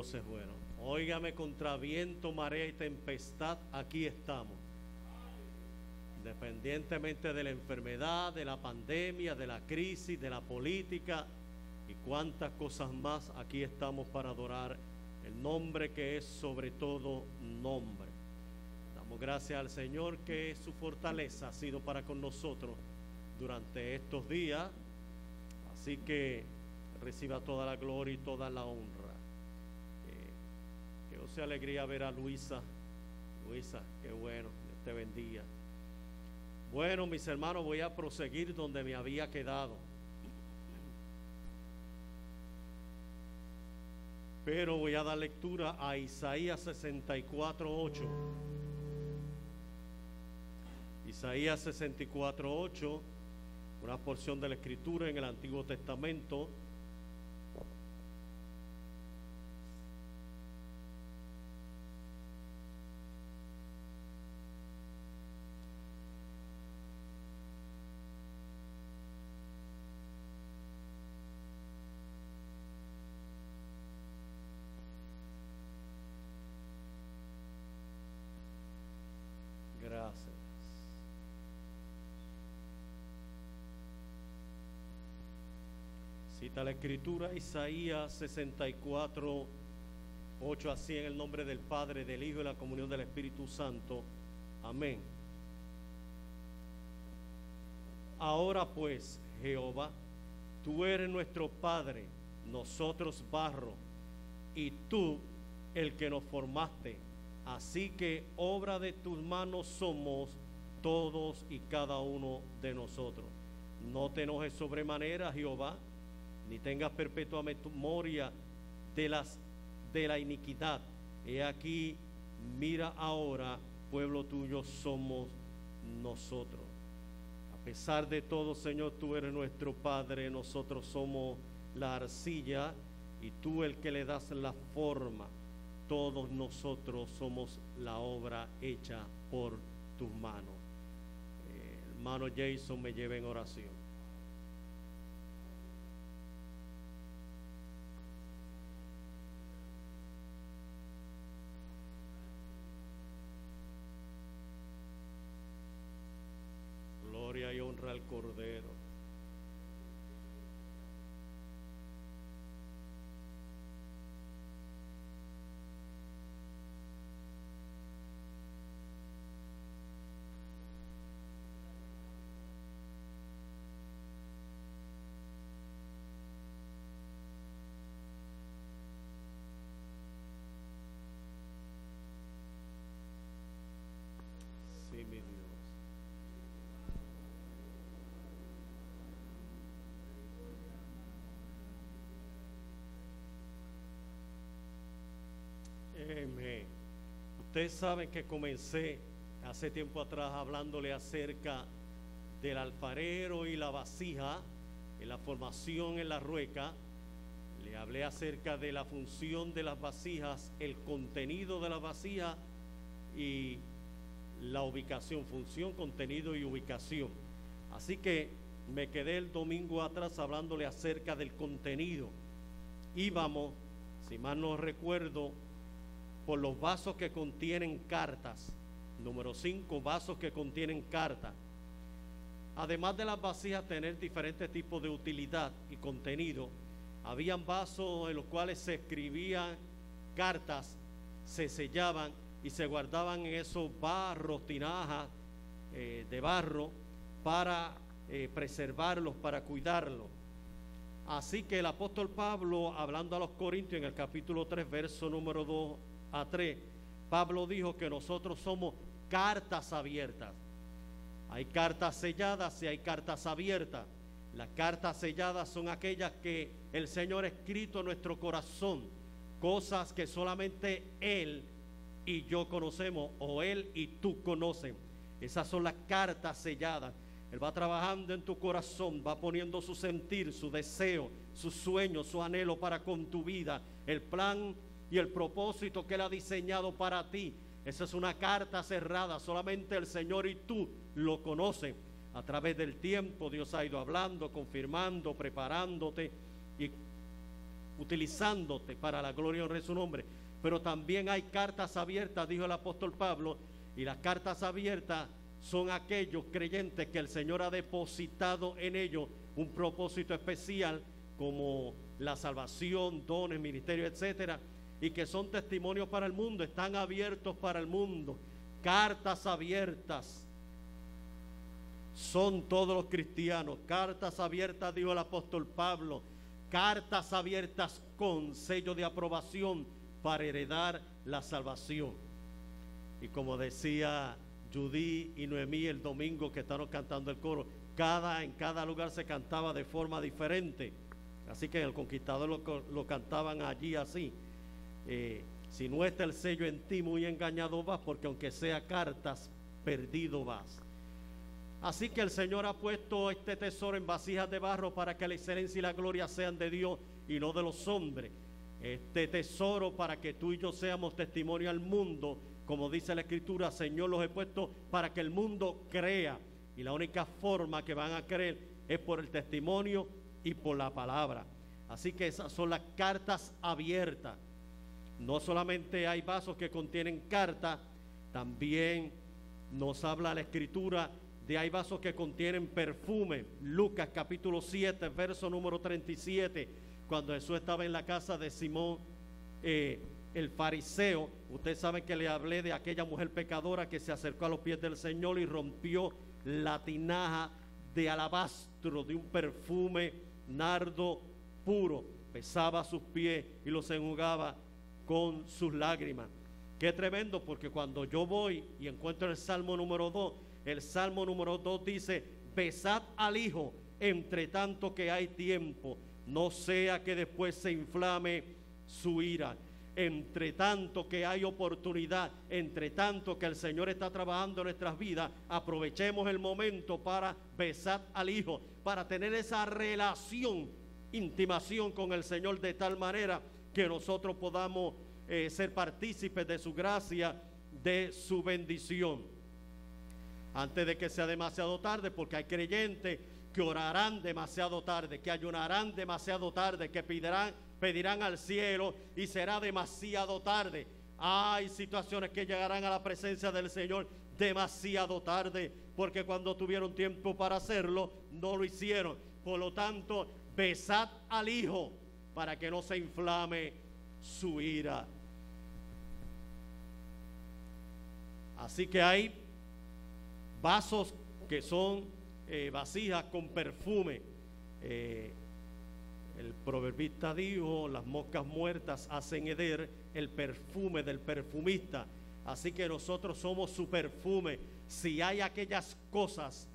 Dios es bueno. Óigame, contra viento, marea y tempestad, aquí estamos. Independientemente de la enfermedad, de la pandemia, de la crisis, de la política y cuantas cosas más, aquí estamos para adorar el nombre que es sobre todo nombre. Damos gracias al Señor que su fortaleza ha sido para con nosotros durante estos días. Así que reciba toda la gloria y toda la honra. Que os sea alegría ver a Luisa. Luisa, qué bueno, Dios te bendiga. Bueno, mis hermanos, voy a proseguir donde me había quedado. Pero voy a dar lectura a Isaías 64:8. Isaías 64:8, una porción de la Escritura en el Antiguo Testamento. Gracias. Cita la Escritura, Isaías 64:8, así en el nombre del Padre, del Hijo y la comunión del Espíritu Santo. Amén. Ahora pues, Jehová, tú eres nuestro Padre, nosotros barro, y tú el que nos formaste. Así que obra de tus manos somos todos y cada uno de nosotros. No te enojes sobremanera, Jehová, ni tengas perpetua memoria de la iniquidad. He aquí, mira ahora, pueblo tuyo somos nosotros. A pesar de todo, Señor, tú eres nuestro Padre, nosotros somos la arcilla y tú el que le das la forma. Todos nosotros somos la obra hecha por tus manos. Hermano Jason, me lleve en oración. Gloria y honra al Cordero. Sí, mi Dios. Amén. Ustedes saben que comencé hace tiempo atrás hablándole acerca del alfarero y la vasija en la formación en la rueca. Le hablé acerca de la función de las vasijas, el contenido de las vasijas y la ubicación, función, contenido y ubicación. Así que me quedé el domingo atrás hablándole acerca del contenido. Íbamos, si mal no recuerdo, por los vasos que contienen cartas. Número 5, vasos que contienen cartas. Además de las vasijas tener diferentes tipos de utilidad y contenido, habían vasos en los cuales se escribían cartas, se sellaban y se guardaban en esos barros, tinajas de barro para preservarlos, para cuidarlos. Así que el apóstol Pablo, hablando a los Corintios en el capítulo 3, verso número 2 a 3, Pablo dijo que nosotros somos cartas abiertas. Hay cartas selladas y hay cartas abiertas. Las cartas selladas son aquellas que el Señor ha escrito en nuestro corazón, cosas que solamente Él y yo conocemos, o Él y tú conocen. Esas son las cartas selladas. Él va trabajando en tu corazón, va poniendo su sentir, su deseo, su sueño, su anhelo para con tu vida, el plan y el propósito que Él ha diseñado para ti. Esa es una carta cerrada, solamente el Señor y tú lo conocen. A través del tiempo Dios ha ido hablando, confirmando, preparándote y utilizándote para la gloria y honra de su nombre. Pero también hay cartas abiertas, dijo el apóstol Pablo, y las cartas abiertas son aquellos creyentes que el Señor ha depositado en ellos un propósito especial, como la salvación, dones, ministerio, etcétera, y que son testimonios para el mundo, están abiertos para el mundo. Cartas abiertas son todos los cristianos. Cartas abiertas, dijo el apóstol Pablo, cartas abiertas con sello de aprobación para heredar la salvación. Y como decía Judy y Noemí el domingo que estaban cantando el coro, en cada lugar se cantaba de forma diferente. Así que en el Conquistador lo cantaban allí así. Si no está el sello en ti, muy engañado vas, porque aunque sea cartas, perdido vas. Así que el Señor ha puesto este tesoro en vasijas de barro para que la excelencia y la gloria sean de Dios y no de los hombres. Este tesoro para que tú y yo seamos testimonio al mundo, como dice la Escritura, Señor, los he puesto para que el mundo crea. Y la única forma que van a creer es por el testimonio y por la palabra. Así que esas son las cartas abiertas. No solamente hay vasos que contienen cartas, también nos habla la Escritura de hay vasos que contienen perfume. Lucas capítulo 7, verso número 37, cuando Jesús estaba en la casa de Simón el fariseo, ustedes saben que le hablé de aquella mujer pecadora que se acercó a los pies del Señor y rompió la tinaja de alabastro de un perfume nardo puro, besaba sus pies y los enjugaba con sus lágrimas. Qué tremendo, porque cuando yo voy y encuentro el Salmo número 2, el Salmo número 2 dice: besad al Hijo entre tanto que hay tiempo, no sea que después se inflame su ira. Entre tanto que hay oportunidad, entre tanto que el Señor está trabajando en nuestras vidas, aprovechemos el momento para besar al Hijo, para tener esa relación, intimación con el Señor, de tal manera que nosotros podamos ser partícipes de su gracia, de su bendición. Antes de que sea demasiado tarde, porque hay creyentes que orarán demasiado tarde, que ayunarán demasiado tarde, que pedirán al cielo y será demasiado tarde. Hay situaciones que llegarán a la presencia del Señor demasiado tarde, porque cuando tuvieron tiempo para hacerlo, no lo hicieron. Por lo tanto, besad al Hijo para que no se inflame su ira. Así que hay vasos que son vasijas con perfume. El proverbista dijo: las moscas muertas hacen heder el perfume del perfumista. Así que nosotros somos su perfume. Si hay aquellas cosas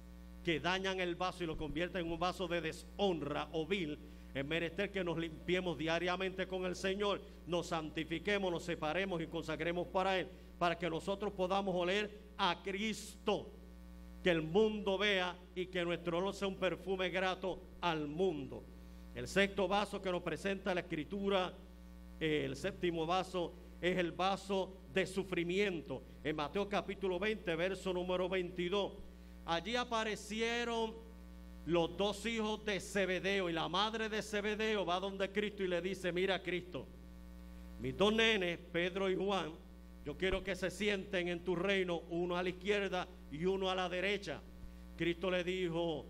que dañan el vaso y lo convierten en un vaso de deshonra o vil, es menester que nos limpiemos diariamente con el Señor, nos santifiquemos, nos separemos y consagremos para Él, para que nosotros podamos oler a Cristo, que el mundo vea y que nuestro olor sea un perfume grato al mundo. El sexto vaso que nos presenta la Escritura, el séptimo vaso, es el vaso de sufrimiento. En Mateo capítulo 20, verso número 22, allí aparecieron los dos hijos de Zebedeo, y la madre de Zebedeo va donde Cristo y le dice: mira, Cristo, mis dos nenes, Pedro y Juan, yo quiero que se sienten en tu reino, uno a la izquierda y uno a la derecha. Cristo le dijo: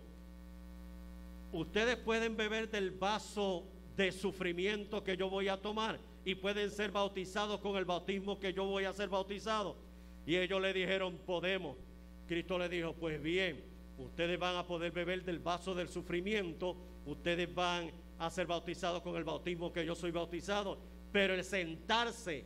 ustedes pueden beber del vaso de sufrimiento que yo voy a tomar y pueden ser bautizados con el bautismo que yo voy a ser bautizado. Y ellos le dijeron: podemos. Cristo le dijo: pues bien, ustedes van a poder beber del vaso del sufrimiento, ustedes van a ser bautizados con el bautismo que yo soy bautizado, pero el sentarse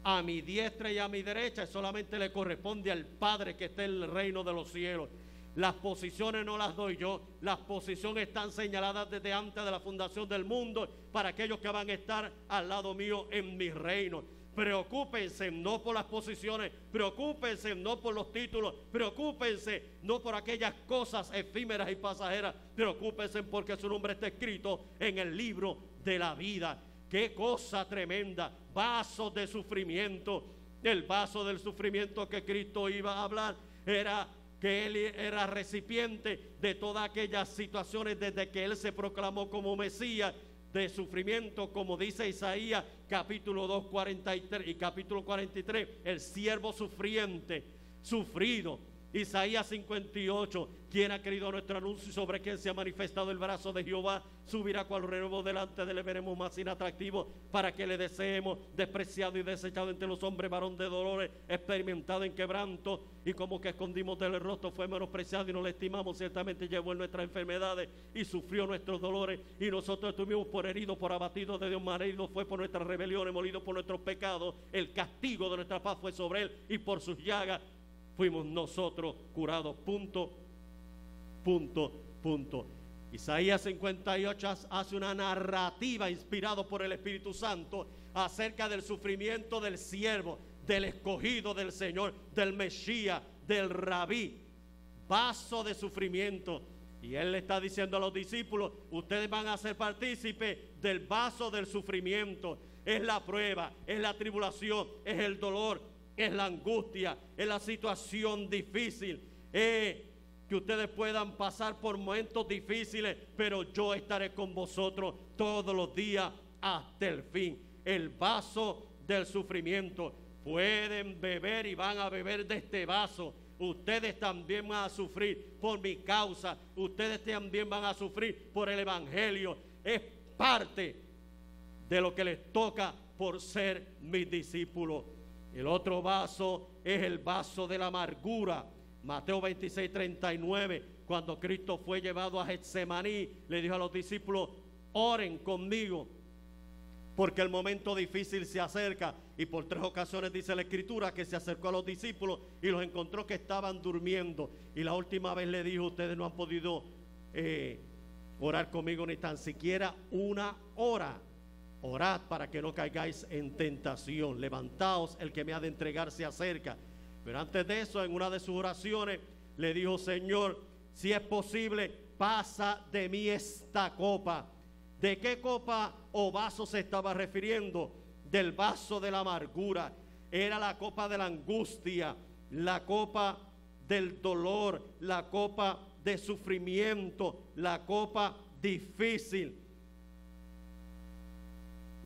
a mi diestra y a mi derecha solamente le corresponde al Padre que está en el reino de los cielos. Las posiciones no las doy yo, las posiciones están señaladas desde antes de la fundación del mundo para aquellos que van a estar al lado mío en mi reino. Preocúpense no por las posiciones, preocúpense no por los títulos, preocúpense no por aquellas cosas efímeras y pasajeras, preocúpense porque su nombre está escrito en el libro de la vida. ¡Qué cosa tremenda! Vasos de sufrimiento. El vaso del sufrimiento que Cristo iba a hablar era que Él era recipiente de todas aquellas situaciones desde que Él se proclamó como Mesías, de sufrimiento, como dice Isaías capítulo 2, 43 y capítulo 43, el siervo sufriente, sufrido. Isaías 58, quien ha querido nuestro anuncio y sobre quien se ha manifestado el brazo de Jehová, subirá cual renuevo delante de él, veremos más inatractivo para que le deseemos, despreciado y desechado entre los hombres, varón de dolores, experimentado en quebranto, y como que escondimos del rostro, fue menospreciado y no le estimamos, ciertamente llevó en nuestras enfermedades y sufrió nuestros dolores, y nosotros estuvimos por heridos, por abatidos de Dios, mas herido fue por nuestras rebeliones, molido por nuestros pecados, el castigo de nuestra paz fue sobre él, y por sus llagas fuimos nosotros curados. Punto. Isaías 58 hace una narrativa inspirado por el Espíritu Santo acerca del sufrimiento del siervo, del escogido del Señor, del Mesías, del Rabí, vaso de sufrimiento. Y él le está diciendo a los discípulos: ustedes van a ser partícipes del vaso del sufrimiento. Es la prueba, es la tribulación, es el dolor, es la angustia, es la situación difícil, que ustedes puedan pasar por momentos difíciles, pero yo estaré con vosotros todos los días hasta el fin. El vaso del sufrimiento. Pueden beber y van a beber de este vaso. Ustedes también van a sufrir por mi causa. Ustedes también van a sufrir por el evangelio. Es parte de lo que les toca por ser mis discípulos. El otro vaso es el vaso de la amargura. Mateo 26, 39, cuando Cristo fue llevado a Getsemaní, le dijo a los discípulos: oren conmigo, porque el momento difícil se acerca. Y por 3 ocasiones dice la Escritura que se acercó a los discípulos y los encontró que estaban durmiendo. Y la última vez le dijo: ustedes no han podido orar conmigo ni tan siquiera una hora. Orad para que no caigáis en tentación. Levantaos, el que me ha de entregar se acerca. Pero antes de eso, en una de sus oraciones, le dijo: Señor, si es posible, pasa de mí esta copa. ¿De qué copa o vaso se estaba refiriendo? Del vaso de la amargura. Era la copa de la angustia, la copa del dolor, la copa de sufrimiento, la copa difícil,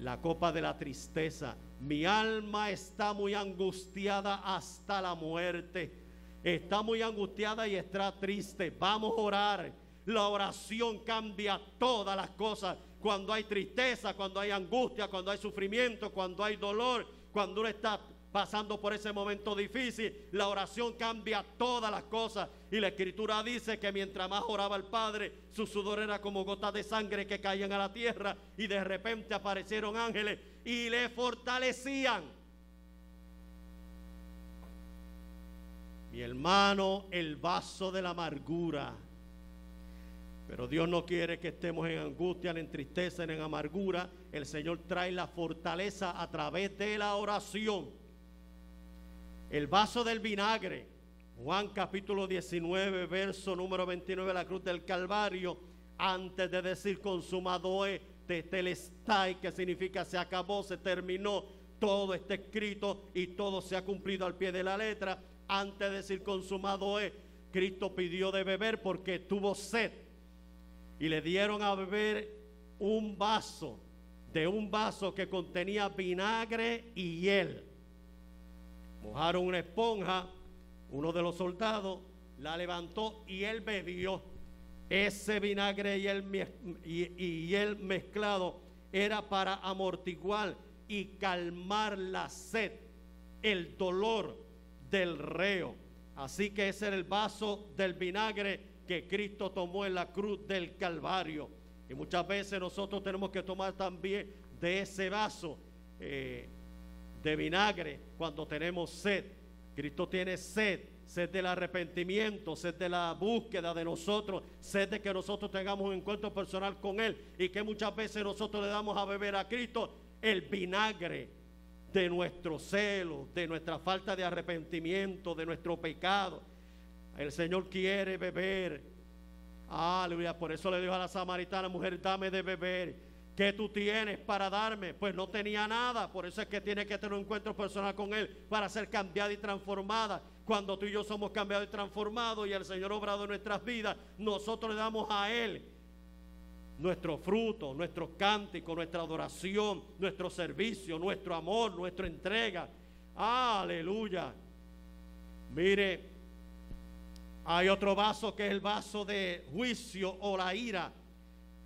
la copa de la tristeza. Mi alma está muy angustiada hasta la muerte. Está muy angustiada y está triste. Vamos a orar. La oración cambia todas las cosas. Cuando hay tristeza, cuando hay angustia, cuando hay sufrimiento, cuando hay dolor, cuando uno está pasando por ese momento difícil, la oración cambia todas las cosas. Y la Escritura dice que mientras más oraba el Padre, su sudor era como gotas de sangre que caían a la tierra, y de repente aparecieron ángeles y le fortalecían. Mi hermano, el vaso de la amargura. Pero Dios no quiere que estemos en angustia, en tristeza, en amargura. El Señor trae la fortaleza a través de la oración. El vaso del vinagre. Juan capítulo 19, verso número 29, la cruz del Calvario. Antes de decir consumado es, tetelestai, que significa se acabó, se terminó, todo está escrito y todo se ha cumplido al pie de la letra. Antes de decir consumado es, Cristo pidió de beber porque tuvo sed. Y le dieron a beber un vaso que contenía vinagre y hiel. Mojaron una esponja, uno de los soldados la levantó y él bebió. Ese vinagre y hiel mezclado era para amortiguar y calmar la sed, el dolor del reo. Así que ese era el vaso del vinagre que Cristo tomó en la cruz del Calvario. Y muchas veces nosotros tenemos que tomar también de ese vaso de vinagre cuando tenemos sed. Cristo tiene sed del arrepentimiento, sed de la búsqueda de nosotros, sed de que nosotros tengamos un encuentro personal con Él, y que muchas veces nosotros le damos a beber a Cristo el vinagre de nuestro celo, de nuestra falta de arrepentimiento, de nuestro pecado. El Señor quiere beber. Aleluya. Por eso le dijo a la samaritana: mujer, dame de beber. ¿Qué tú tienes para darme? Pues no tenía nada. Por eso es que tiene que tener un encuentro personal con Él para ser cambiada y transformada. Cuando tú y yo somos cambiados y transformados y el Señor ha obrado en nuestras vidas, nosotros le damos a Él nuestro fruto, nuestros cánticos, nuestra adoración, nuestro servicio, nuestro amor, nuestra entrega. Aleluya. Mire, hay otro vaso que es el vaso de juicio o la ira.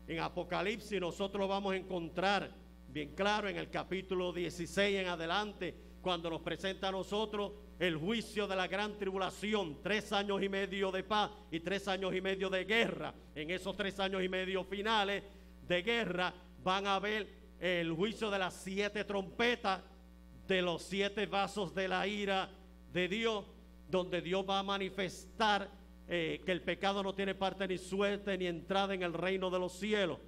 En Apocalipsis nosotros lo vamos a encontrar bien claro en el capítulo 16 en adelante, cuando nos presenta a nosotros el juicio de la gran tribulación, 3 años y medio de paz y 3 años y medio de guerra. En esos 3 años y medio finales de guerra van a ver el juicio de las 7 trompetas, de los 7 vasos de la ira de Dios, donde Dios va a manifestar que el pecado no tiene parte ni suerte ni entrada en el reino de los cielos.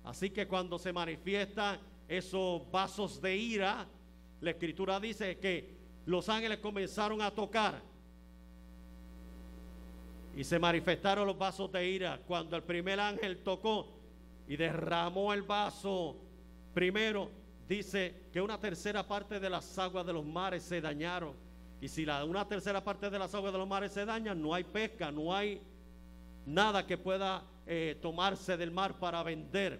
Así que cuando se manifiestan esos vasos de ira, la Escritura dice que los ángeles comenzaron a tocar y se manifestaron los vasos de ira. Cuando el primer ángel tocó y derramó el vaso primero, dice que una tercera parte de las aguas de los mares se dañaron. Y si una tercera parte de las aguas de los mares se dañan, no hay pesca, no hay nada que pueda tomarse del mar para vender.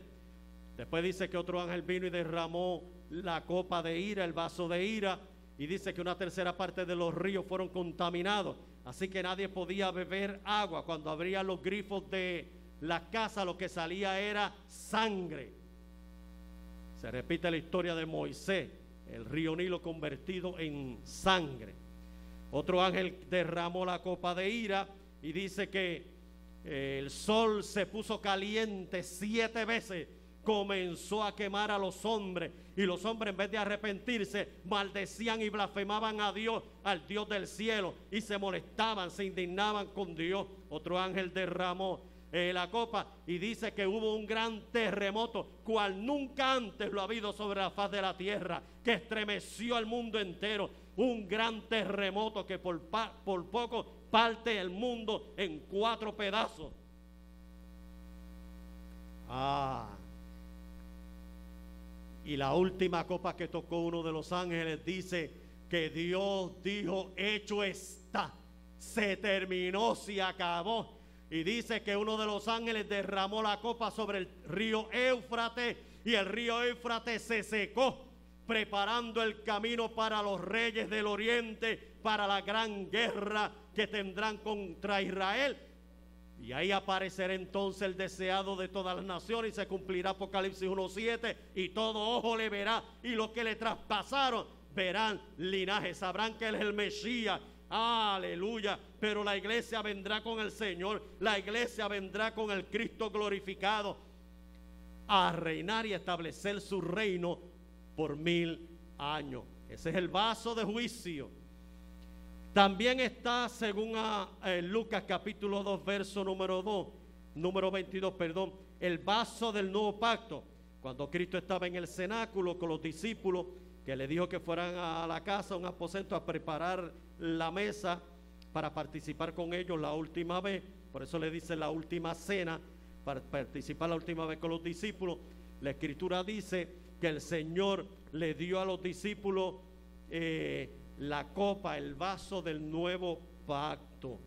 Después dice que otro ángel vino y derramó la copa de ira, el vaso de ira, y dice que una tercera parte de los ríos fueron contaminados, así que nadie podía beber agua. Cuando abrían los grifos de la casa, lo que salía era sangre. Se repite la historia de Moisés, el río Nilo convertido en sangre. Otro ángel derramó la copa de ira y dice que el sol se puso caliente 7 veces, comenzó a quemar a los hombres, y los hombres, en vez de arrepentirse, maldecían y blasfemaban a Dios, al Dios del cielo, y se molestaban, se indignaban con Dios. Otro ángel derramó la copa y dice que hubo un gran terremoto, cual nunca antes lo ha habido sobre la faz de la tierra, que estremeció al mundo entero. Un gran terremoto que por poco parte el mundo en 4 pedazos. Y la última copa que tocó uno de los ángeles dice que Dios dijo: hecho está, se terminó, se acabó. Y dice que uno de los ángeles derramó la copa sobre el río Éufrates, y el río Éufrates se secó, preparando el camino para los reyes del oriente, para la gran guerra que tendrán contra Israel. Y ahí aparecerá entonces el deseado de todas las naciones, y se cumplirá Apocalipsis 1:7, y todo ojo le verá, y los que le traspasaron verán linaje, sabrán que él es el Mesías. Aleluya. Pero la iglesia vendrá con el Señor, la iglesia vendrá con el Cristo glorificado a reinar y establecer su reino por 1000 años. Ese es el vaso de juicio. También está, según Lucas capítulo 2, verso número 22, el vaso del nuevo pacto. Cuando Cristo estaba en el cenáculo con los discípulos, que le dijo que fueran a la casa, a un aposento, a preparar la mesa para participar con ellos la última vez. Por eso le dice la última cena, para participar la última vez con los discípulos. La Escritura dice que el Señor le dio a los discípulos la copa, el vaso del nuevo pacto,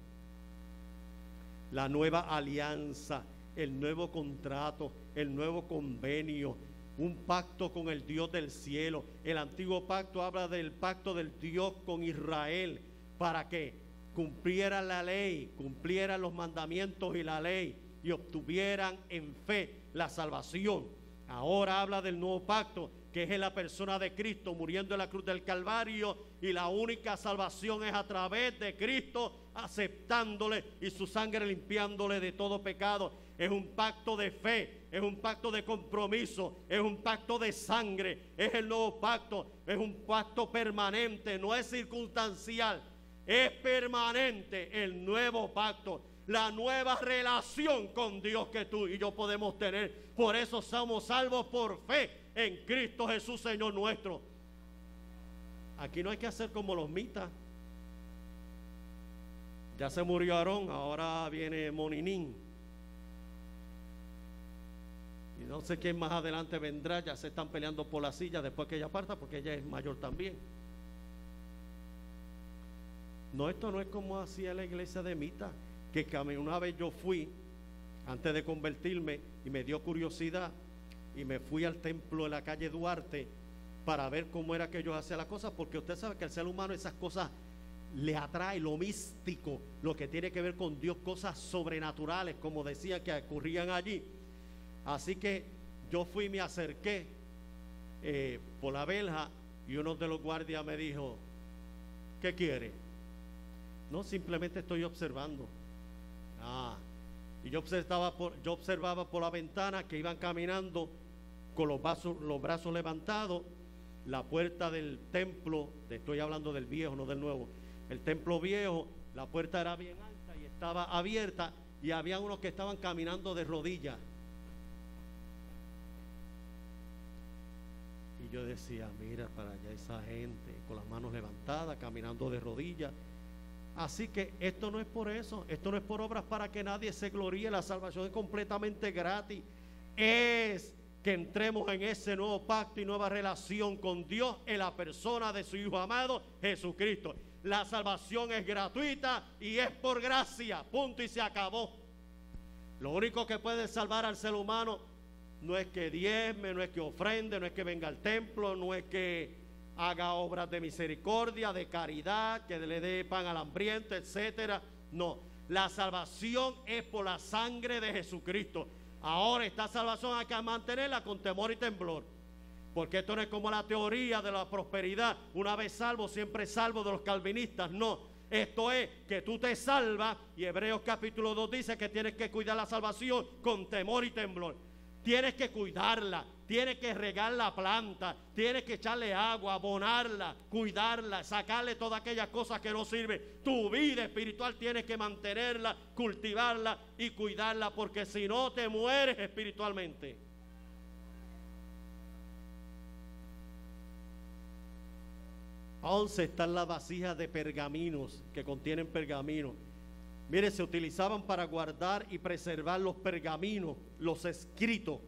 la nueva alianza, el nuevo contrato, el nuevo convenio, un pacto con el Dios del cielo. El antiguo pacto habla del pacto del Dios con Israel, para que cumplieran la ley, cumplieran los mandamientos y la ley, y obtuvieran en fe la salvación. Ahora habla del nuevo pacto, que es en la persona de Cristo muriendo en la cruz del Calvario, y la única salvación es a través de Cristo, aceptándole y su sangre limpiándole de todo pecado. Es un pacto de fe, es un pacto de compromiso, es un pacto de sangre, es el nuevo pacto, es un pacto permanente, no es circunstancial, es permanente el nuevo pacto. La nueva relación con Dios que tú y yo podemos tener. Por eso somos salvos por fe en Cristo Jesús, Señor nuestro. Aquí no hay que hacer como los mitas. Ya se murió Aarón, ahora viene Moninín. Y no sé quién más adelante vendrá, ya se están peleando por la silla después que ella parta, porque ella es mayor también. No, esto no es como hacía la iglesia de Mita, que una vez yo fui antes de convertirme, y me dio curiosidad y me fui al templo de la calle Duarte para ver cómo era que ellos hacían las cosas, porque usted sabe que al ser humano esas cosas le atrae, lo místico, lo que tiene que ver con Dios, cosas sobrenaturales, como decían que ocurrían allí. Así que yo fui y me acerqué por la verja, y uno de los guardias me dijo: ¿qué quiere? No, simplemente estoy observando. Y yo observaba por la ventana que iban caminando con los brazos levantados. La puerta del templo, estoy hablando del viejo, no del nuevo, el templo viejo, la puerta era bien alta y estaba abierta, y había unos que estaban caminando de rodillas. Y yo decía: mira para allá esa gente con las manos levantadas, caminando de rodillas. Así que esto no es por eso, esto no es por obras para que nadie se gloríe. La salvación es completamente gratis. Es que entremos en ese nuevo pacto y nueva relación con Dios en la persona de su Hijo amado Jesucristo. La salvación es gratuita y es por gracia, punto, y se acabó. Lo único que puede salvar al ser humano no es que diezme, no es que ofrende, no es que venga al templo, no es que haga obras de misericordia, de caridad, que le dé pan al hambriento, etcétera. No, la salvación es por la sangre de Jesucristo. Ahora esta salvación hay que mantenerla con temor y temblor, porque esto no es como la teoría de la prosperidad, una vez salvo siempre salvo, de los calvinistas. No, esto es que tú te salvas, y Hebreos capítulo 2 dice que tienes que cuidar la salvación con temor y temblor. Tienes que cuidarla, tienes que regar la planta, tienes que echarle agua, abonarla, cuidarla, sacarle todas aquellas cosas que no sirven. Tu vida espiritual tienes que mantenerla, cultivarla y cuidarla, porque si no te mueres espiritualmente. Once están las vasijas de pergaminos, que contienen pergaminos. Mire, se utilizaban para guardar y preservar los pergaminos, los escritos,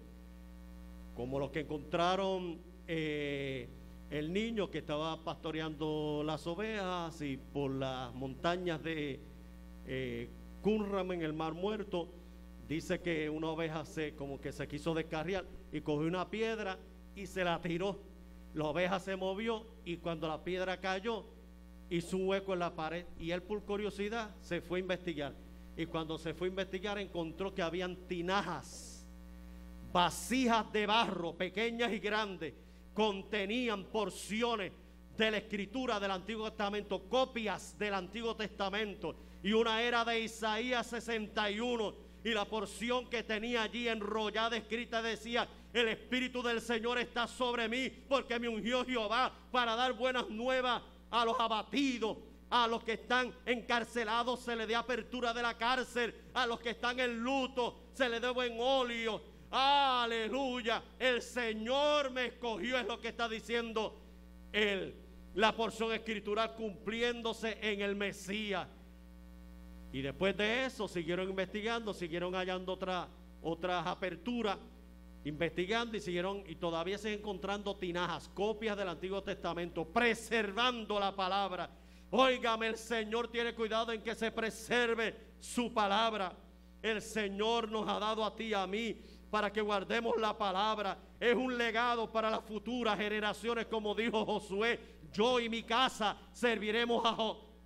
como los que encontraron el niño que estaba pastoreando las ovejas y por las montañas de Qumran en el Mar Muerto. Dice que una oveja como que se quiso descarriar y cogió una piedra y se la tiró. La oveja se movió y cuando la piedra cayó, hizo un hueco en la pared, y él por curiosidad se fue a investigar, y cuando se fue a investigar encontró que habían tinajas, vasijas de barro, pequeñas y grandes, contenían porciones de la escritura del Antiguo Testamento, copias del Antiguo Testamento, y una era de Isaías 61, y la porción que tenía allí enrollada, escrita, decía: el Espíritu del Señor está sobre mí, porque me ungió Jehová para dar buenas nuevas a los abatidos, a los que están encarcelados se le dé apertura de la cárcel, a los que están en luto se le dé buen óleo. Aleluya, el Señor me escogió, es lo que está diciendo la porción escritural, cumpliéndose en el Mesías. Y después de eso siguieron investigando, siguieron hallando otras aperturas, investigando, y todavía siguen encontrando tinajas, copias del Antiguo Testamento, preservando la palabra. Óigame, el Señor tiene cuidado en que se preserve su palabra. El Señor nos ha dado a ti y a mí para que guardemos la palabra. Es un legado para las futuras generaciones, como dijo Josué: yo y mi casa serviremos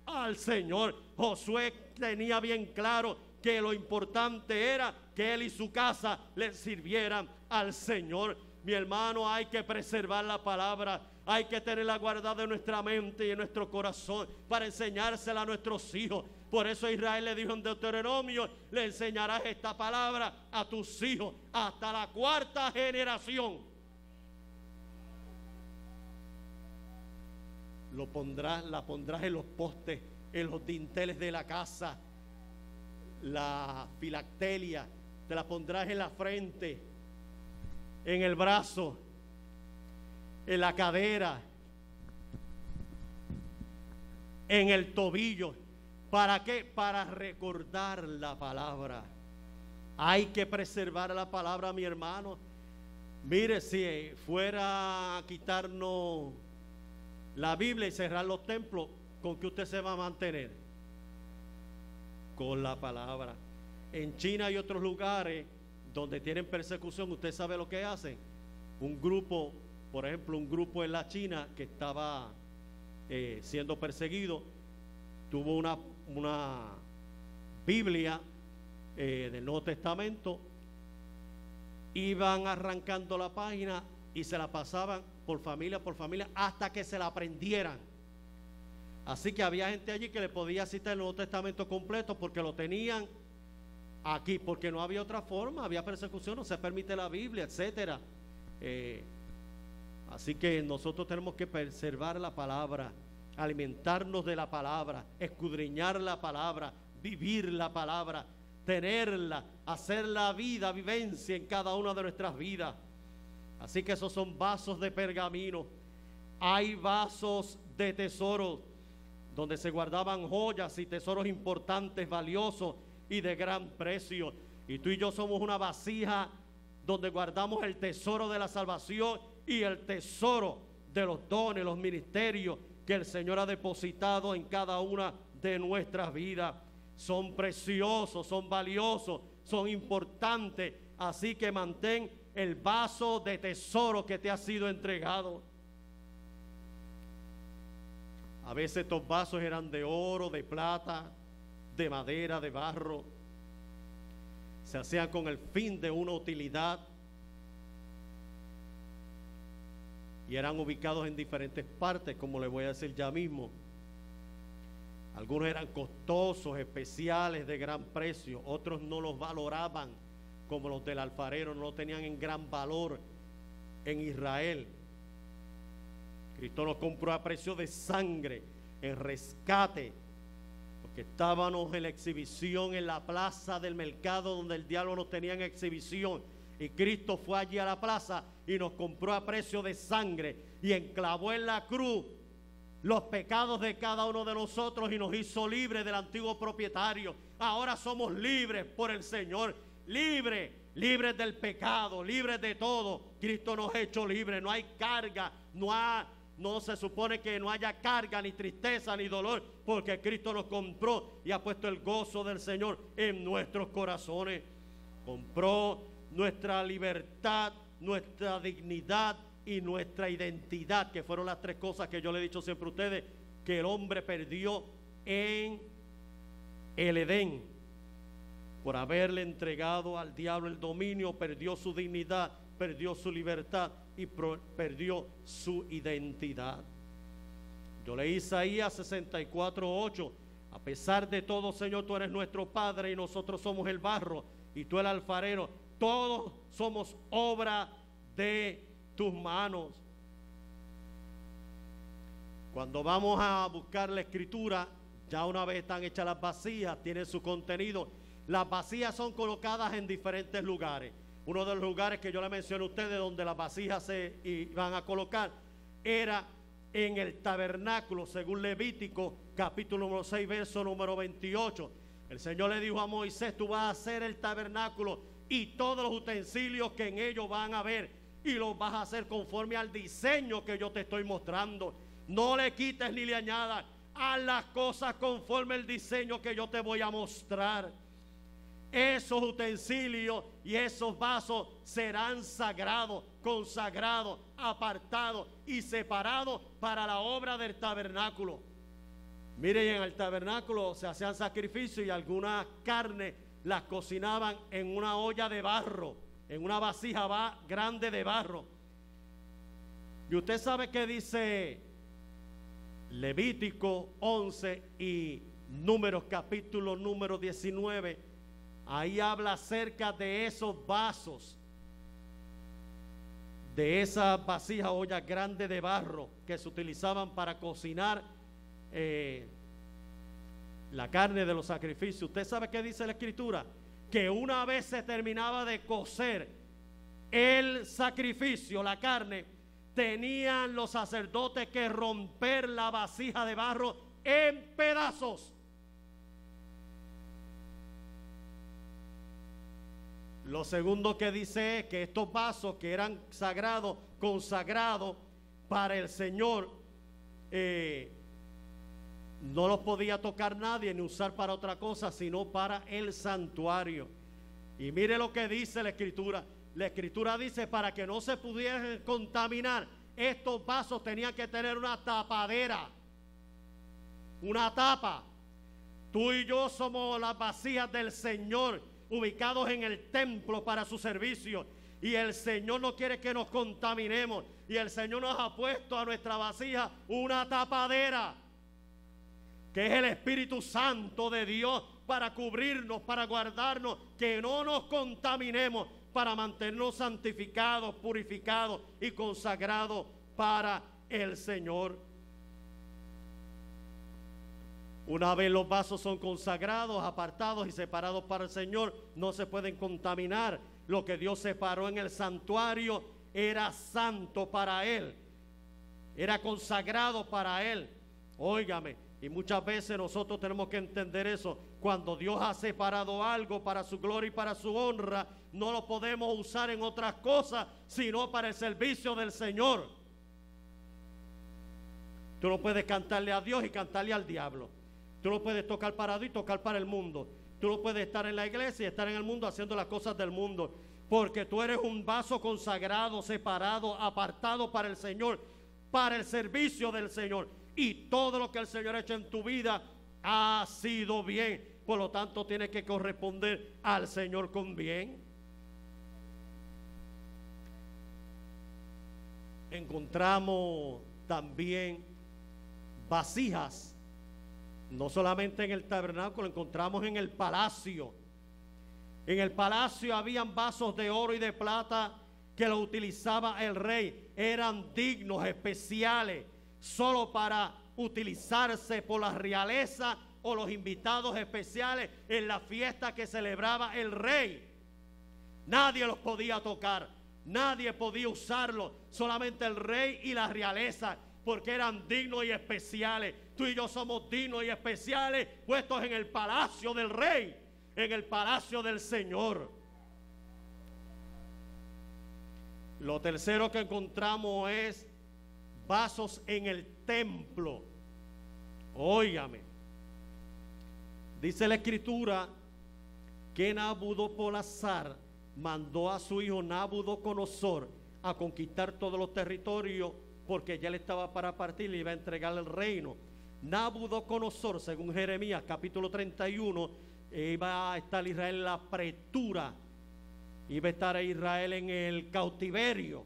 al Señor. Josué tenía bien claro que lo importante era que él y su casa le sirvieran al Señor. Mi hermano, hay que preservar la palabra, hay que tenerla guardada en nuestra mente y en nuestro corazón para enseñársela a nuestros hijos. Por eso Israel le dijo en Deuteronomio: le enseñarás esta palabra a tus hijos hasta la 4ª generación. La pondrás en los postes, en los dinteles de la casa. La filactelia te la pondrás en la frente, en el brazo, en la cadera, en el tobillo. ¿Para qué? Para recordar la palabra. Hay que preservar la palabra, mi hermano. Mire, si fuera a quitarnos la Biblia y cerrar los templos, ¿con qué usted se va a mantener? Con la palabra. en China y otros lugares donde tienen persecución, usted sabe lo que hacen. Un grupo, por ejemplo, un grupo en la China que estaba siendo perseguido, tuvo una Biblia del Nuevo Testamento, iban arrancando la página y se la pasaban por familia hasta que se la aprendieran. Así que había gente allí que le podía citar el Nuevo Testamento completo porque lo tenían aquí, porque no había otra forma, había persecución, no se permite la Biblia, etcétera. Así que nosotros tenemos que preservar la palabra, alimentarnos de la palabra, escudriñar la palabra, vivir la palabra, tenerla, hacer la vivencia en cada una de nuestras vidas. Así que esos son vasos de pergamino. Hay vasos de tesoros donde se guardaban joyas y tesoros importantes, valiosos y de gran precio. Y tú y yo somos una vasija donde guardamos el tesoro de la salvación y el tesoro de los dones, los ministerios que el Señor ha depositado en cada una de nuestras vidas. Son preciosos, son valiosos, son importantes. Así que mantén el vaso de tesoro que te ha sido entregado. A veces estos vasos eran de oro, de plata, de madera, de barro. Se hacían con el fin de una utilidad y eran ubicados en diferentes partes, como les voy a decir ya mismo. Algunos eran costosos, especiales, de gran precio. Otros no los valoraban, como los del alfarero, no los tenían en gran valor en Israel. Cristo nos compró a precio de sangre, en rescate, porque estábamos en la exhibición en la plaza del mercado donde el diablo nos tenía en exhibición, y Cristo fue allí a la plaza y nos compró a precio de sangre y enclavó en la cruz los pecados de cada uno de nosotros y nos hizo libres del antiguo propietario. Ahora somos libres por el Señor, libres del pecado, libres de todo. Cristo nos ha hecho libres, no hay carga, no se supone que no haya carga, ni tristeza, ni dolor, porque Cristo nos compró y ha puesto el gozo del Señor en nuestros corazones. Compró nuestra libertad, nuestra dignidad y nuestra identidad, que fueron las tres cosas que yo le he dicho siempre a ustedes, que el hombre perdió en el Edén. Por haberle entregado al diablo el dominio, perdió su dignidad, perdió su libertad y perdió su identidad. Yo leí Isaías 64:8. A pesar de todo, Señor, tú eres nuestro Padre y nosotros somos el barro y tú el alfarero. Todos somos obra de tus manos. Cuando vamos a buscar la escritura, ya una vez están hechas las vasijas, tienen su contenido. Las vasijas son colocadas en diferentes lugares. Uno de los lugares que yo le mencioné a ustedes donde las vasijas se iban a colocar era en el tabernáculo, según Levítico capítulo número 6, verso número 28. El Señor le dijo a Moisés: tú vas a hacer el tabernáculo y todos los utensilios que en ellos van a ver, y los vas a hacer conforme al diseño que yo te estoy mostrando. No le quites ni le añadas, haz las cosas conforme el diseño que yo te voy a mostrar. Esos utensilios y esos vasos serán sagrados, consagrados, apartados y separados para la obra del tabernáculo. Miren, en el tabernáculo se hacían sacrificios y algunas carnes las cocinaban en una olla de barro, en una vasija grande de barro. Y usted sabe que dice Levítico 11 y Números capítulo número 19. Ahí habla acerca de esos vasos, de esas vasijas, ollas grandes de barro que se utilizaban para cocinar la carne de los sacrificios. ¿Usted sabe qué dice la Escritura? Que una vez se terminaba de cocer el sacrificio, la carne, tenían los sacerdotes que romper la vasija de barro en pedazos. Lo segundo que dice es que estos vasos que eran sagrados, consagrados para el Señor, no los podía tocar nadie ni usar para otra cosa, sino para el santuario. Y mire lo que dice la Escritura. La Escritura dice, para que no se pudieran contaminar, estos vasos tenían que tener una tapadera, una tapa. Tú y yo somos las vasijas del Señor, ubicados en el templo para su servicio. Y el Señor no quiere que nos contaminemos. Y el Señor nos ha puesto a nuestra vasija una tapadera, que es el Espíritu Santo de Dios, para cubrirnos, para guardarnos, que no nos contaminemos, para mantenernos santificados, purificados y consagrados para el Señor. Una vez los vasos son consagrados, apartados y separados para el Señor, no se pueden contaminar. Lo que Dios separó en el santuario era santo para Él, era consagrado para Él. Óigame, y muchas veces nosotros tenemos que entender eso. Cuando Dios ha separado algo para su gloria y para su honra, no lo podemos usar en otras cosas, sino para el servicio del Señor. Tú no puedes cantarle a Dios y cantarle al diablo. Tú no puedes tocar para Dios y tocar para el mundo. Tú no puedes estar en la iglesia y estar en el mundo haciendo las cosas del mundo, porque tú eres un vaso consagrado, separado, apartado para el Señor, para el servicio del Señor. Y todo lo que el Señor ha hecho en tu vida ha sido bien. Por lo tanto, tienes que corresponder al Señor con bien. Encontramos también vasijas, no solamente en el tabernáculo, encontramos en el palacio. En el palacio habían vasos de oro y de plata que lo utilizaba el rey. Eran dignos, especiales, solo para utilizarse por la realeza o los invitados especiales en la fiesta que celebraba el rey. Nadie los podía tocar, nadie podía usarlos, solamente el rey y la realeza, porque eran dignos y especiales. Tú y yo somos dignos y especiales, puestos en el palacio del rey, en el palacio del Señor. Lo tercero que encontramos es vasos en el templo. Óigame, dice la Escritura que Nabucodonosor mandó a su hijo Nabucodonosor a conquistar todos los territorios, porque ya él estaba para partir y iba a entregar el reino. Nabucodonosor, según Jeremías capítulo 31, iba a estar Israel en la apretura, iba a estar Israel en el cautiverio.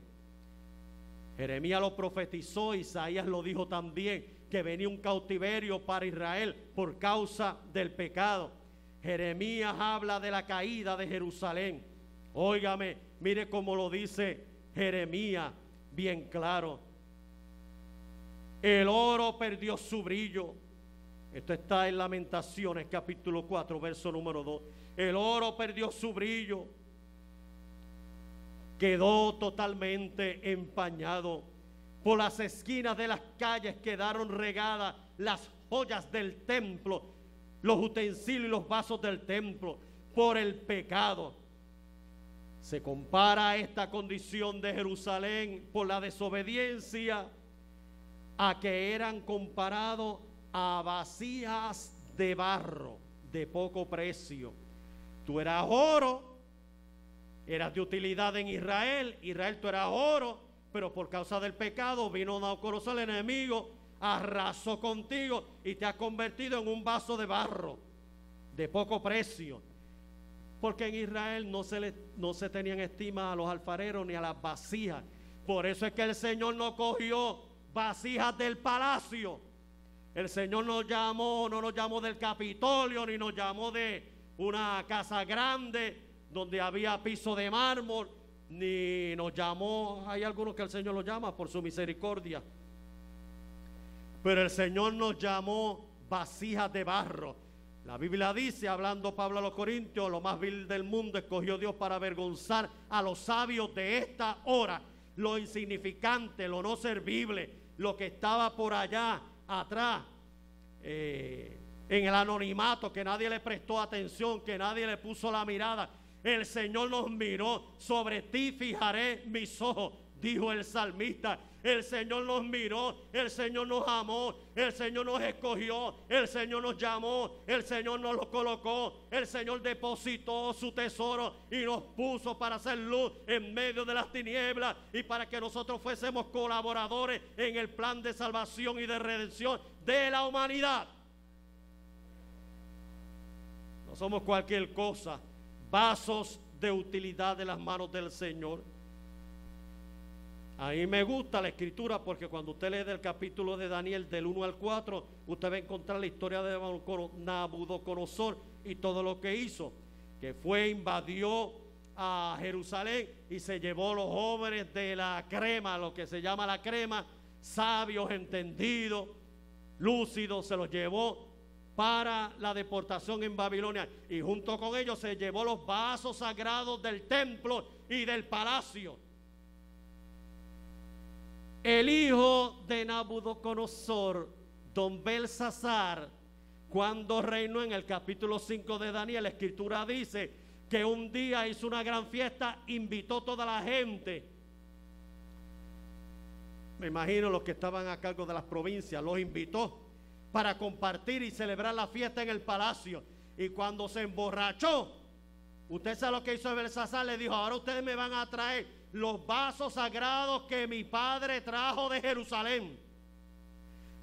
Jeremías lo profetizó, Isaías lo dijo también, que venía un cautiverio para Israel por causa del pecado. Jeremías habla de la caída de Jerusalén. Óigame, mire cómo lo dice Jeremías bien claro. El oro perdió su brillo. Esto está en Lamentaciones capítulo 4 verso número 2. El oro perdió su brillo, quedó totalmente empañado. Por las esquinas de las calles quedaron regadas las joyas del templo, los utensilios y los vasos del templo, por el pecado. Se compara esta condición de Jerusalén por la desobediencia a que eran comparados a vasijas de barro de poco precio. Tú eras oro, eras de utilidad en Israel, tú eras oro, pero por causa del pecado vino Nabucodonosor, el enemigo, arrasó contigo y te has convertido en un vaso de barro de poco precio. Porque en Israel no se tenían estima a los alfareros ni a las vasijas. Por eso es que el Señor no cogió vasijas del palacio. El Señor no nos llamó del Capitolio, ni nos llamó de una casa grande donde había piso de mármol, ni nos llamó, hay algunos que el Señor los llama por su misericordia, pero el Señor nos llamó vasijas de barro. La Biblia dice, hablando Pablo a los Corintios, lo más vil del mundo escogió Dios para avergonzar a los sabios de esta hora, lo insignificante, lo no servible, lo que estaba por allá atrás, en el anonimato, que nadie le prestó atención, que nadie le puso la mirada. El Señor nos miró, sobre ti fijaré mis ojos, dijo el salmista. El Señor nos miró, el Señor nos amó, el Señor nos escogió, el Señor nos llamó, el Señor nos lo colocó, el Señor depositó su tesoro y nos puso para hacer luz en medio de las tinieblas y para que nosotros fuésemos colaboradores en el plan de salvación y de redención de la humanidad. No somos cualquier cosa, vasos de utilidad de las manos del Señor. A mí me gusta la escritura porque cuando usted lee del capítulo de Daniel del 1 al 4, usted va a encontrar la historia de Nabucodonosor y todo lo que hizo, que fue, invadió a Jerusalén y se llevó los jóvenes de la crema, lo que se llama la crema, sabios, entendidos, lúcidos, se los llevó para la deportación en Babilonia, y junto con ellos se llevó los vasos sagrados del templo y del palacio. El hijo de Nabucodonosor, don Belsasar, cuando reinó, en el capítulo 5 de Daniel, la escritura dice que un día hizo una gran fiesta, invitó toda la gente. Me imagino los que estaban a cargo de las provincias, los invitó para compartir y celebrar la fiesta en el palacio. Y cuando se emborrachó, usted sabe lo que hizo Belsasar, le dijo: ahora ustedes me van a traer los vasos sagrados que mi padre trajo de Jerusalén,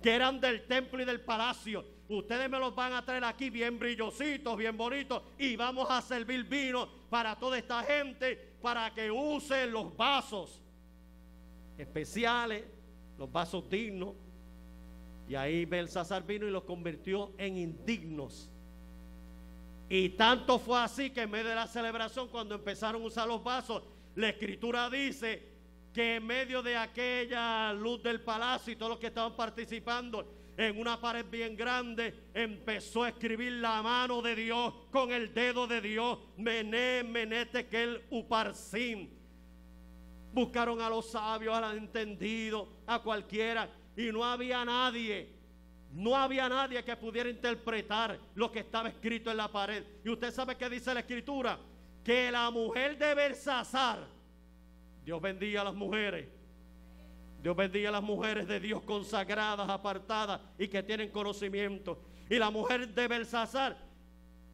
que eran del templo y del palacio. Ustedes me los van a traer aquí bien brillositos, bien bonitos, y vamos a servir vino para toda esta gente, para que usen los vasos especiales, los vasos dignos. Y ahí Belsasar vino y los convirtió en indignos. Y tanto fue así que en medio de la celebración, cuando empezaron a usar los vasos, la escritura dice que en medio de aquella luz del palacio y todos los que estaban participando, en una pared bien grande empezó a escribir la mano de Dios con el dedo de Dios: Mené, Mené, Tekel, Uparsim. Buscaron a los sabios, a los entendidos, a cualquiera, y no había nadie que pudiera interpretar lo que estaba escrito en la pared. Y usted sabe qué dice la escritura: que la mujer de Belsasar, Dios bendiga a las mujeres, Dios bendiga a las mujeres de Dios consagradas, apartadas y que tienen conocimiento. Y la mujer de Belsasar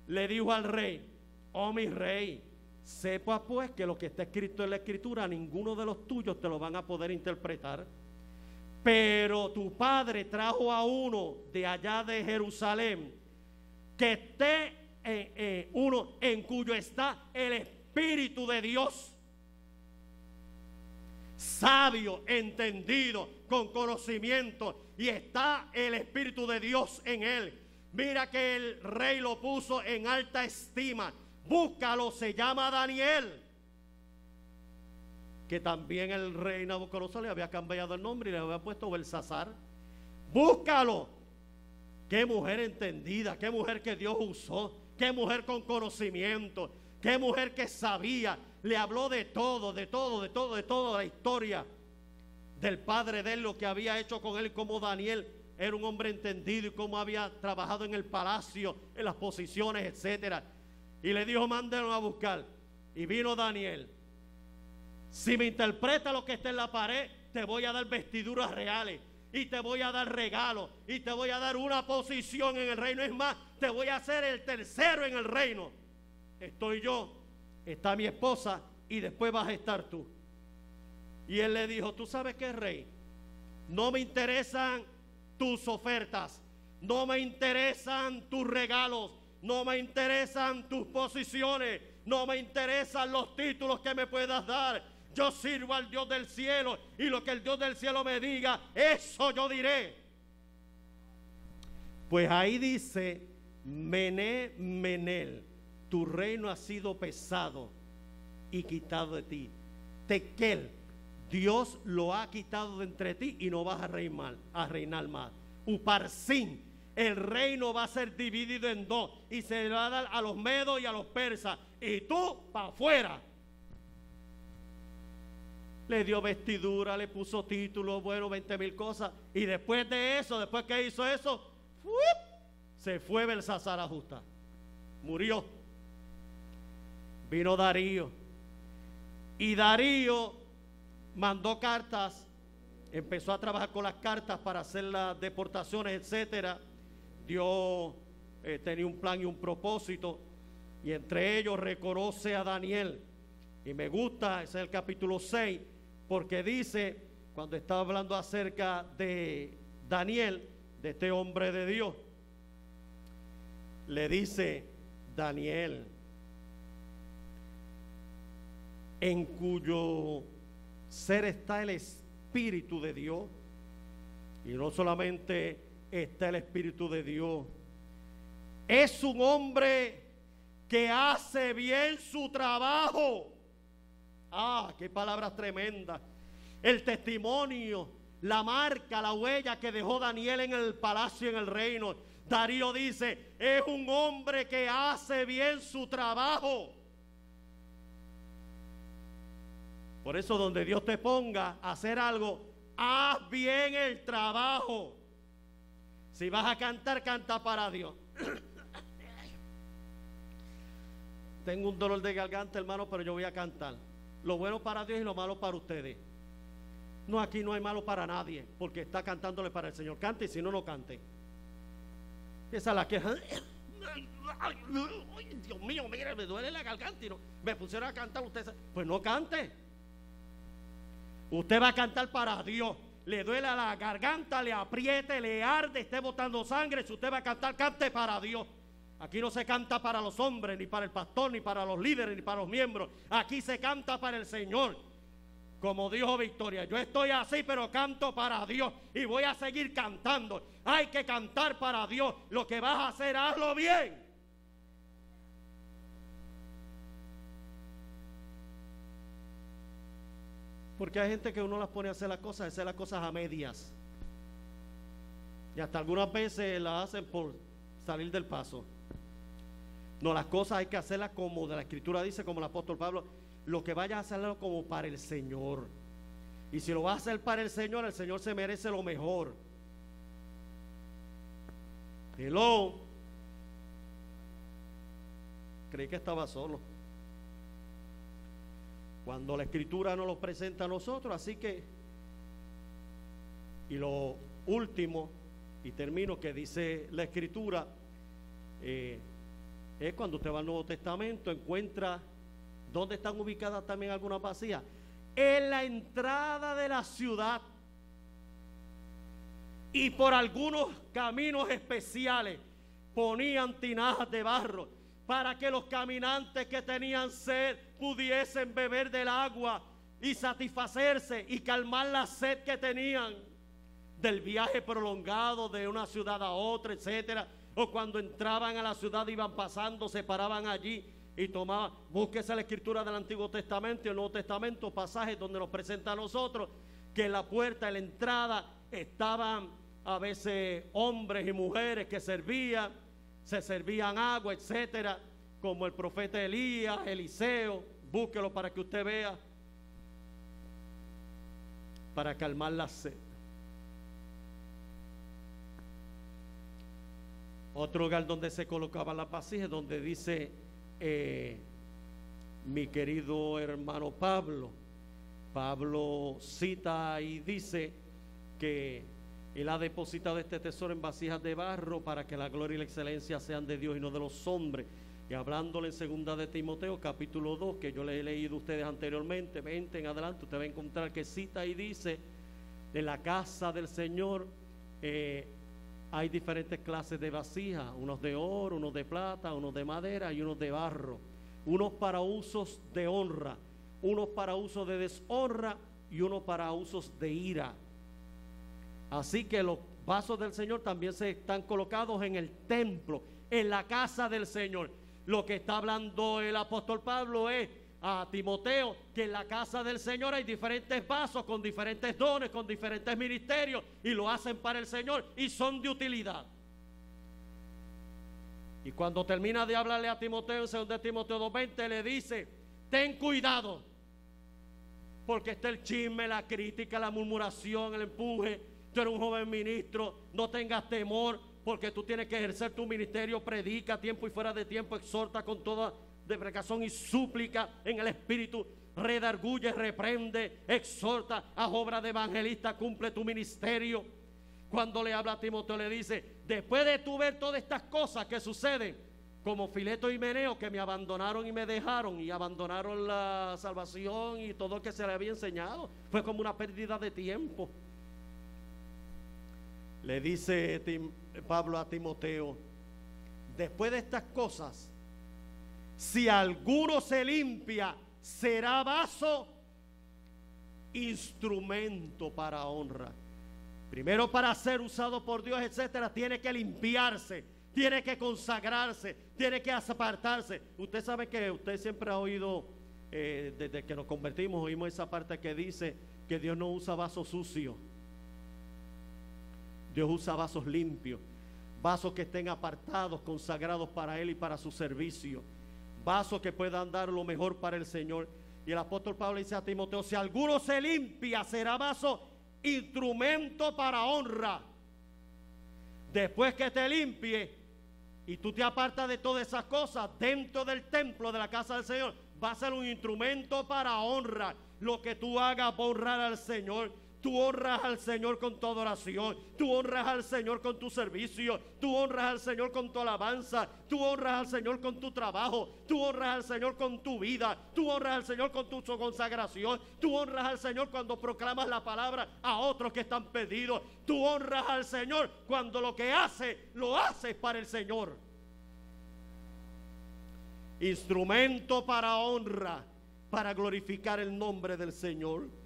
le dijo al rey: oh mi rey, sepa pues que lo que está escrito en la escritura, ninguno de los tuyos te lo van a poder interpretar. Pero tu padre trajo a uno de allá de Jerusalén, que esté uno en cuyo está el Espíritu de Dios, sabio, entendido, con conocimiento, y está el Espíritu de Dios en él. Mira que el rey lo puso en alta estima. Búscalo, se llama Daniel. Que también el rey Nabucodonosor le había cambiado el nombre y le había puesto Belsasar. Búscalo. Qué mujer entendida, qué mujer que Dios usó, qué mujer con conocimiento, qué mujer que sabía. Le habló de todo la historia del padre de él, lo que había hecho con él, como Daniel era un hombre entendido y cómo había trabajado en el palacio, en las posiciones, etcétera. Y le dijo: mándenlo a buscar. Y vino Daniel. Si me interpreta lo que está en la pared, te voy a dar vestiduras reales, y te voy a dar regalos, y te voy a dar una posición en el reino. Es más, te voy a hacer el tercero en el reino. Estoy yo, está mi esposa, y después vas a estar tú. Y él le dijo: tú sabes qué, rey, no me interesan tus ofertas, no me interesan tus regalos, no me interesan tus posiciones, no me interesan los títulos que me puedas dar. Yo sirvo al Dios del cielo, y lo que el Dios del cielo me diga, eso yo diré. Pues ahí dice: Mené, Menel, tu reino ha sido pesado y quitado de ti. Tekel, Dios lo ha quitado de entre ti y no vas a reinar más. Uparsim, el reino va a ser dividido en dos y se va a dar a los medos y a los persas, y tú para afuera. Le dio vestidura, le puso títulos, bueno, 20,000 cosas. Y después de eso, después que hizo eso, se fue Belsasar a justa. Murió. Vino Darío. Y Darío mandó cartas, empezó a trabajar con las cartas para hacer las deportaciones, etcétera. Dios tenía un plan y un propósito, y entre ellos reconoce a Daniel. Y me gusta, ese es el capítulo 6, porque dice, cuando está hablando acerca de Daniel, de este hombre de Dios, le dice: Daniel, en cuyo ser está el Espíritu de Dios. Y no solamente está el Espíritu de Dios, es un hombre que hace bien su trabajo. Ah, qué palabras tremendas. El testimonio, la marca, la huella que dejó Daniel en el palacio, en el reino. Darío dice: es un hombre que hace bien su trabajo. Por eso, donde Dios te ponga a hacer algo, haz bien el trabajo. Si vas a cantar, canta para Dios. Tengo un dolor de garganta, hermano, pero yo voy a cantar. Lo bueno para Dios y lo malo para ustedes. No, aquí no hay malo para nadie, porque está cantándole para el Señor. Cante, y si no, no cante. Esa es la queja. Ay, Dios mío, mire, me duele la garganta y no, me pusieron a cantar. Usted, pues no cante. Usted va a cantar para Dios. Le duele la garganta, le apriete, le arde, esté botando sangre. Si usted va a cantar, cante para Dios. Aquí no se canta para los hombres, ni para el pastor, ni para los líderes, ni para los miembros. Aquí se canta para el Señor. Como dijo Victoria: yo estoy así, pero canto para Dios y voy a seguir cantando. Hay que cantar para Dios. Lo que vas a hacer, hazlo bien. Porque hay gente que uno las pone a hacer las cosas a medias. Y hasta algunas veces las hacen por salir del paso. No, las cosas hay que hacerlas como de la Escritura dice, como el apóstol Pablo: lo que vayas a hacerlo como para el Señor. Y si lo vas a hacer para el Señor se merece lo mejor. Hello. Creí que estaba solo. Cuando la Escritura nos lo presenta a nosotros, así que, y lo último, y termino, que dice la Escritura, es cuando usted va al Nuevo Testamento, encuentra dónde están ubicadas también algunas vacías. En la entrada de la ciudad y por algunos caminos especiales ponían tinajas de barro para que los caminantes que tenían sed pudiesen beber del agua y satisfacerse y calmar la sed que tenían del viaje prolongado de una ciudad a otra, etcétera. O cuando entraban a la ciudad, iban pasando, se paraban allí y tomaban. Búsquese la Escritura del Antiguo Testamento y el Nuevo Testamento, pasajes donde nos presenta a nosotros que en la puerta, en la entrada, estaban a veces hombres y mujeres que servían, se servían agua, etcétera, como el profeta Elías, Eliseo. Búsquelo para que usted vea, para calmar la sed. Otro lugar donde se colocaban las vasijas, donde dice mi querido hermano Pablo cita y dice que él ha depositado este tesoro en vasijas de barro para que la gloria y la excelencia sean de Dios y no de los hombres. Y hablándole en segunda de Timoteo capítulo 2, que yo le he leído a ustedes anteriormente, 20 en adelante, usted va a encontrar que cita y dice: en la casa del Señor hay diferentes clases de vasijas, unos de oro, unos de plata, unos de madera y unos de barro, unos para usos de honra, unos para usos de deshonra y unos para usos de ira. Así que los vasos del Señor también se están colocados en el templo, en la casa del Señor. Lo que está hablando el apóstol Pablo es a Timoteo que en la casa del Señor hay diferentes vasos con diferentes dones, con diferentes ministerios, y lo hacen para el Señor y son de utilidad. Y cuando termina de hablarle a Timoteo en 2 Timoteo 2:20, le dice: ten cuidado, porque está el chisme, la crítica, la murmuración, el empuje. Tú eres un joven ministro, no tengas temor, porque tú tienes que ejercer tu ministerio. Predica a tiempo y fuera de tiempo, exhorta con toda deprecación y súplica en el Espíritu, redarguye, reprende, exhorta, a obra de evangelista, cumple tu ministerio. Cuando le habla a Timoteo le dice, después de tú ver todas estas cosas que suceden, como Fileto y Meneo, que me abandonaron y me dejaron y abandonaron la salvación y todo lo que se le había enseñado, fue como una pérdida de tiempo. Le dice Pablo a Timoteo, después de estas cosas, si alguno se limpia, será vaso, instrumento para honra. Primero, para ser usado por Dios, etcétera, tiene que limpiarse, tiene que consagrarse, tiene que apartarse. Usted sabe que usted siempre ha oído, desde que nos convertimos, oímos esa parte que dice que Dios no usa vasos sucios. Dios usa vasos limpios, vasos que estén apartados, consagrados para Él y para su servicio, vasos que puedan dar lo mejor para el Señor. Y el apóstol Pablo dice a Timoteo, si alguno se limpia, será vaso, instrumento para honra. Después que te limpie y tú te apartas de todas esas cosas dentro del templo de la casa del Señor, va a ser un instrumento para honra. Lo que tú hagas va a honrar al Señor. Tú honras al Señor con tu adoración, tú honras al Señor con tu servicio, tú honras al Señor con tu alabanza, tú honras al Señor con tu trabajo, tú honras al Señor con tu vida, tú honras al Señor con tu consagración, tú honras al Señor cuando proclamas la palabra a otros que están perdidos, tú honras al Señor cuando lo que hace, lo haces para el Señor. Instrumento para honra, para glorificar el nombre del Señor.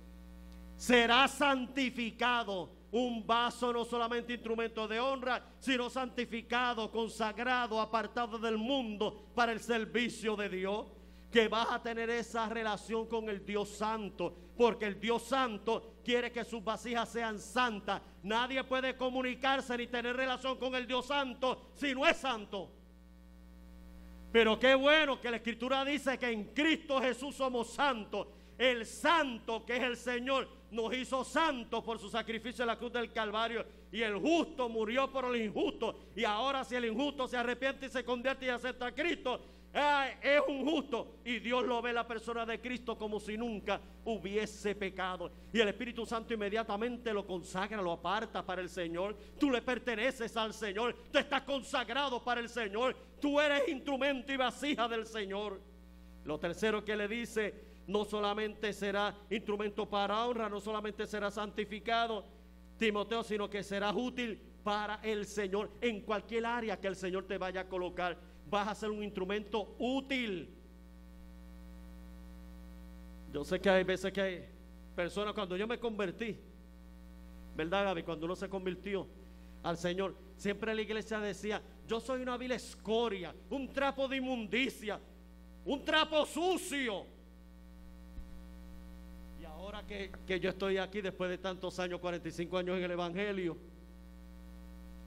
Será santificado, un vaso no solamente instrumento de honra, sino santificado, consagrado, apartado del mundo para el servicio de Dios. Que vas a tener esa relación con el Dios Santo, porque el Dios Santo quiere que sus vasijas sean santas. Nadie puede comunicarse ni tener relación con el Dios Santo si no es santo. Pero qué bueno que la Escritura dice que en Cristo Jesús somos santos. El santo, que es el Señor, nos hizo santos por su sacrificio en la cruz del Calvario. Y el justo murió por el injusto. Y ahora si el injusto se arrepiente y se convierte y acepta a Cristo, es un justo. Y Dios lo ve la persona de Cristo como si nunca hubiese pecado. Y el Espíritu Santo inmediatamente lo consagra, lo aparta para el Señor. Tú le perteneces al Señor. Tú estás consagrado para el Señor. Tú eres instrumento y vasija del Señor. Lo tercero que le dice, no solamente será instrumento para honra, no solamente será santificado, Timoteo, sino que será útil para el Señor. En cualquier área que el Señor te vaya a colocar, vas a ser un instrumento útil. Yo sé que hay veces que hay personas, cuando yo me convertí, ¿verdad, Gaby? Cuando uno se convirtió al Señor, siempre la iglesia decía, yo soy una vil escoria, un trapo de inmundicia, un trapo sucio. Ahora que yo estoy aquí después de tantos años, 45 años en el Evangelio,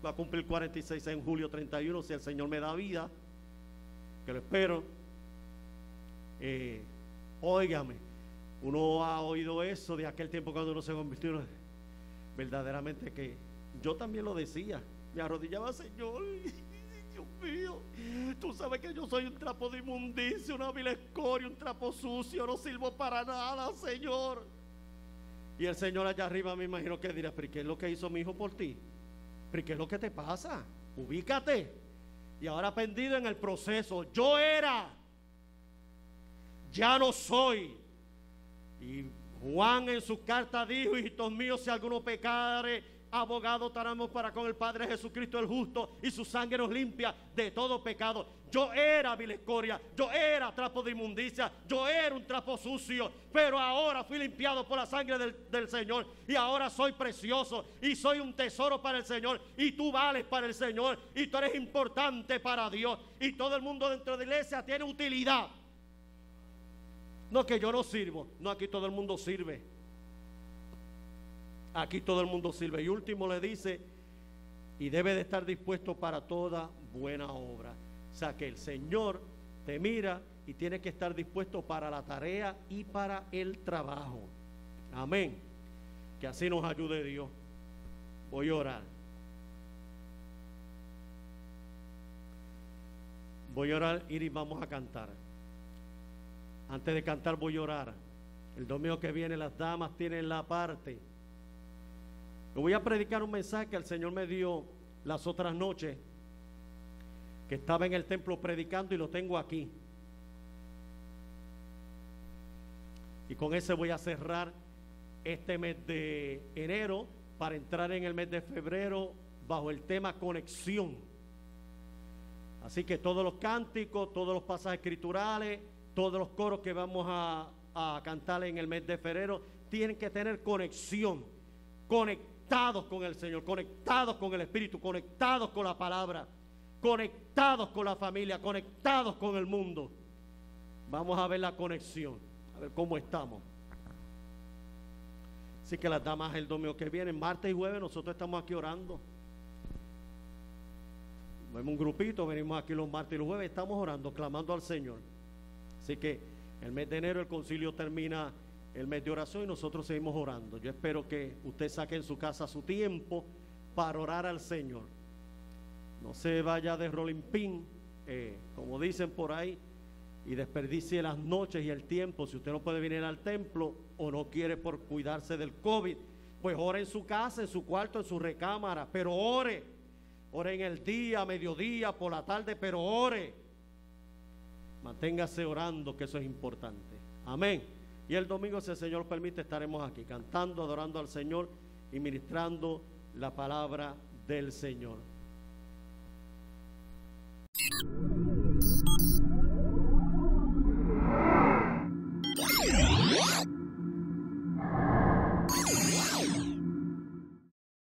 va a cumplir 46 en julio 31, si el Señor me da vida, que lo espero. Óigame, uno ha oído eso de aquel tiempo cuando uno se convirtió, verdaderamente que yo también lo decía, me arrodillaba, Señor, Dios mío, tú sabes que yo soy un trapo de inmundicia, una vil escoria, un trapo sucio, no sirvo para nada, Señor. Y el Señor allá arriba me imagino que dirá, pero ¿qué es lo que hizo mi hijo por ti? ¿Pero qué es lo que te pasa? Ubícate. Y ahora aprendido en el proceso, yo era, ya no soy. Y Juan en su carta dijo, hijitos míos, si alguno pecare, abogado tenemos para con el Padre Jesucristo el justo, y su sangre nos limpia de todo pecado. Yo era vil escoria, yo era trapo de inmundicia, yo era un trapo sucio, pero ahora fui limpiado por la sangre del Señor, y ahora soy precioso y soy un tesoro para el Señor, y tú vales para el Señor, y tú eres importante para Dios, y todo el mundo dentro de la iglesia tiene utilidad. No que yo no sirvo, no, aquí todo el mundo sirve. Aquí todo el mundo sirve. Y último le dice, y debe de estar dispuesto para toda buena obra. O sea que el Señor te mira y tiene que estar dispuesto para la tarea y para el trabajo. Amén. Que así nos ayude Dios. Voy a orar. Voy a orar y vamos a cantar. Antes de cantar voy a orar. El domingo que viene las damas tienen la parte. Le voy a predicar un mensaje que el Señor me dio las otras noches, que estaba en el templo predicando, y lo tengo aquí. Y con ese voy a cerrar este mes de enero para entrar en el mes de febrero bajo el tema conexión. Así que todos los cánticos, todos los pasajes escriturales, todos los coros que vamos a cantar en el mes de febrero tienen que tener conexión, conectados con el Señor, conectados con el Espíritu, conectados con la palabra, conectados con la familia, conectados con el mundo. Vamos a ver la conexión, a ver cómo estamos. Así que las damas el domingo que viene, martes y jueves, nosotros estamos aquí orando. Vemos un grupito, venimos aquí los martes y los jueves, estamos orando, clamando al Señor. Así que el mes de enero el concilio termina el mes de oración y nosotros seguimos orando. Yo espero que usted saque en su casa su tiempo para orar al Señor. No se vaya de rolimpín, como dicen por ahí, y desperdicie las noches y el tiempo. Si usted no puede venir al templo o no quiere por cuidarse del COVID, pues ore en su casa, en su cuarto, en su recámara, pero ore en el día, mediodía, por la tarde, pero ore. Manténgase orando, que eso es importante. Amén. Y el domingo, si el Señor permite, estaremos aquí cantando, adorando al Señor y ministrando la palabra del Señor.